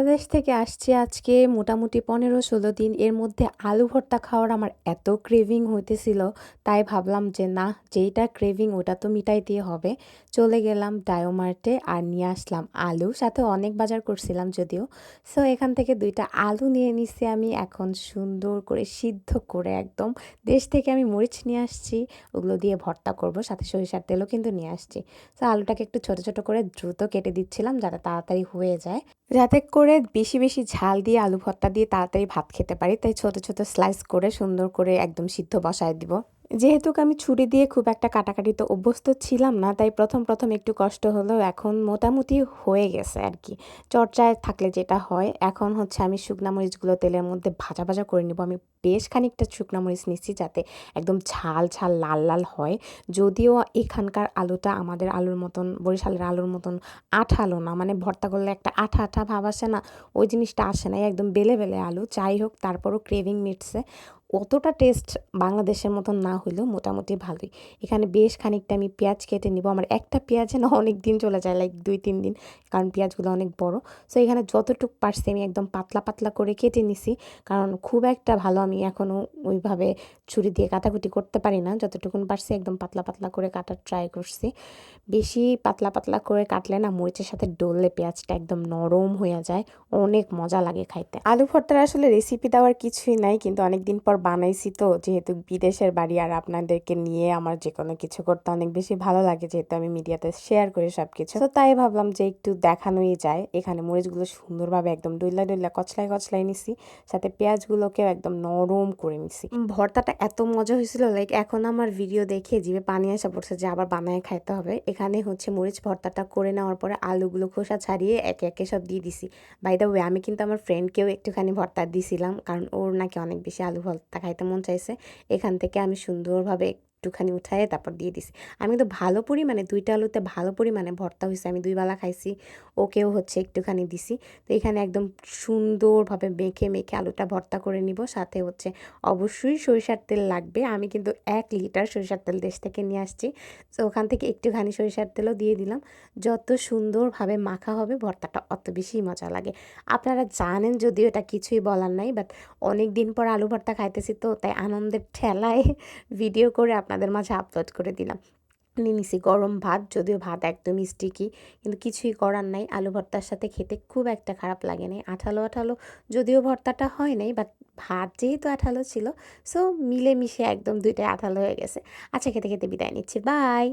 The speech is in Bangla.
বাংলাদেশ থেকে আসছি আজকে মোটামুটি ১৫-১৬ দিন। এর মধ্যে আলু ভর্তা খাওয়ার আমার এত ক্রেভিং হইতেছিল, তাই ভাবলাম যে না, যেইটা ক্রেভিং ওটা তো মিটাইতেই হবে। চলে গেলাম ডায়োমার্টে আর নিয়ে আসলাম আলু, সাথে অনেক বাজার করছিলাম যদিও। সো এখান থেকে ২ টা আলু নিয়ে নিছি আমি। এখন সুন্দর করে সিদ্ধ করে একদম দেশ থেকে আমি মরিচ নিয়ে আসছি, ওগুলো দিয়ে ভর্তা করব। সাথে সরিষার তেলও কিন্তু নিয়ে আসছি। সো আলুটাকে একটু ছোট, ছোট করে দ্রুত কেটে দিচ্ছিলাম যাতে তাড়াতাড়ি হয়ে যায়। যাতে করে বেশি, বেশি ঝাল দিয়ে আলু ভর্তা দিয়ে তাড়াতাড়ি ভাত খেতে পারি। তাই ছোট, ছোট স্লাইস করে সুন্দর করে একদম সিদ্ধ বসায় দিব। যেহেতু আমি ছুরি দিয়ে খুব একটা কাটাকাটিতে অভ্যস্ত ছিলাম না, তাই ১ম একটু কষ্ট হলেও এখন মোটামুটি হয়ে গেছে আরকি। চর্চায় থাকলে যেটা হয়, এখন হচ্ছে আমি শুকনা মরিচগুলো তেলের মধ্যে ভাজা, ভাজা করে নিব। আমি বেশ খানিকটা শুকনা মরিচ নিচ্ছি যাতে একদম ঝাল, ঝাল লাল, লাল হয়। যদিও এখানকার আলুটা আমাদের আলুর মতন, বরিশালের আলুর মতন আঠালো না। মানে ভর্তা করলে একটা আঠা, আঠা ভাব আসে না? ওই জিনিসটা আসে না। একদম বেলে, বেলে আলু। যাই হোক, তারপরও ক্রেভিং মিটছে। অতটা টেস্ট বাংলাদেশের মতন না হইলেও মোটামুটি ভালোই। এখানে বেশ খানিকটা আমি পেঁয়াজ কেটে নিব। আমার একটা পেঁয়াজে না অনেক দিন চলে যায়, লাইক ২-৩ দিন। কারণ পেঁয়াজগুলো অনেক বড়। সো এখানে যতটুক পারছি আমি একদম পাতলা, পাতলা করে কেটে নিছি। কারণ খুব একটা ভালো আমি এখনও ওইভাবে ছুরি দিয়ে কাটাকুটি করতে পারি না। যতটুকুন পারছি একদম পাতলা, পাতলা করে কাটার ট্রাই করছি। বেশি পাতলা, পাতলা করে কাটলে না মরিচের সাথে ডললে পেঁয়াজটা একদম নরম হয়ে যায়। অনেক মজা লাগে খাইতে। আলু ভর্তার আসলে রেসিপি দেওয়ার কিছুই নাই, কিন্তু অনেকদিন পর বানাইছি তো, যেহেতু বিদেশের বাড়ি আর আপনাদেরকে নিয়ে আমার যেকোনো কিছু করতে অনেক বেশি ভালো লাগে, যেহেতু আমি মিডিয়াতে শেয়ার করি সবকিছু। তো তাই ভাবলাম যে একটু দেখানোই যায়। এখানে মরিচগুলো সুন্দরভাবে একদম ডইলা, ডইলা কচলাই, কচলাই নিছি। সাথে পেঁয়াজগুলোকেও একদম নরম করে নিছি। ভর্তাটা এত মজা হয়েছিল, লাইক এখন আমার ভিডিও দেখে জিভে পানি আসা পড়ছে যে আবার বানায় খাইতে হবে। এখানে হচ্ছে মরিচ ভর্তাটা করে নেওয়ার পরে আলুগুলো খোসা ছাড়িয়ে একে একে সব দিয়ে দিছি। বাই দ্য ওয়ে, আমি কিন্তু আমার ফ্রেন্ডকেও একটুখানি ভর্তা দিছিলাম, কারণ ওর নাকি অনেক বেশি আলু ভর্তা খাইতে মন চাইছে। এখান থেকে আমি সুন্দরভাবে একটুখানি উঠায়ে তারপর দিয়ে দিছি। আমি তো ভালো পরিমাণে ২ টা আলুতে ভালো পরিমাণে ভর্তা হইছে। আমি ২ বেলা খাইছি, ওকেও হচ্ছে একটুখানি দিছি। তো এখানে একদম সুন্দরভাবে মেখে, মেখে আলুটা ভর্তা করে নিব। সাথে হচ্ছে অবশ্যই সরিষার তেল লাগবে। আমি কিন্তু ১ লিটার সরিষার তেল দেশ থেকে নিয়ে আসছি। তো ওখান থেকে একটুখানি সরিষার তেলও দিয়ে দিলাম। যত সুন্দরভাবে মাখা হবে ভর্তাটা অত বেশিই মজা লাগে। আপনারা জানেন যদিও, এটা কিছুই বলার নাই, বাট অনেক দিন পর আলু ভর্তা খাইতেছি তো, তাই আনন্দের ঠেলায় ভিডিও করে আপনাদের মাঝে আপলোড করে দিলাম। নিয়ে নিছি গরম ভাত, যদিও ভাত একদমই স্টিকি, কিন্তু কিছুই করার নাই। আলু ভর্তার সাথে খেতে খুব একটা খারাপ লাগে নাই। আঠালো, আঠালো যদিও ভর্তাটা হয় নাই, বাট ভাত যেহেতু আঠালো ছিল, সো মিলেমিশে একদম ২ টাই আঠালো হয়ে গেছে। আচ্ছা, খেতে, খেতে বিদায় নিচ্ছি। বাই।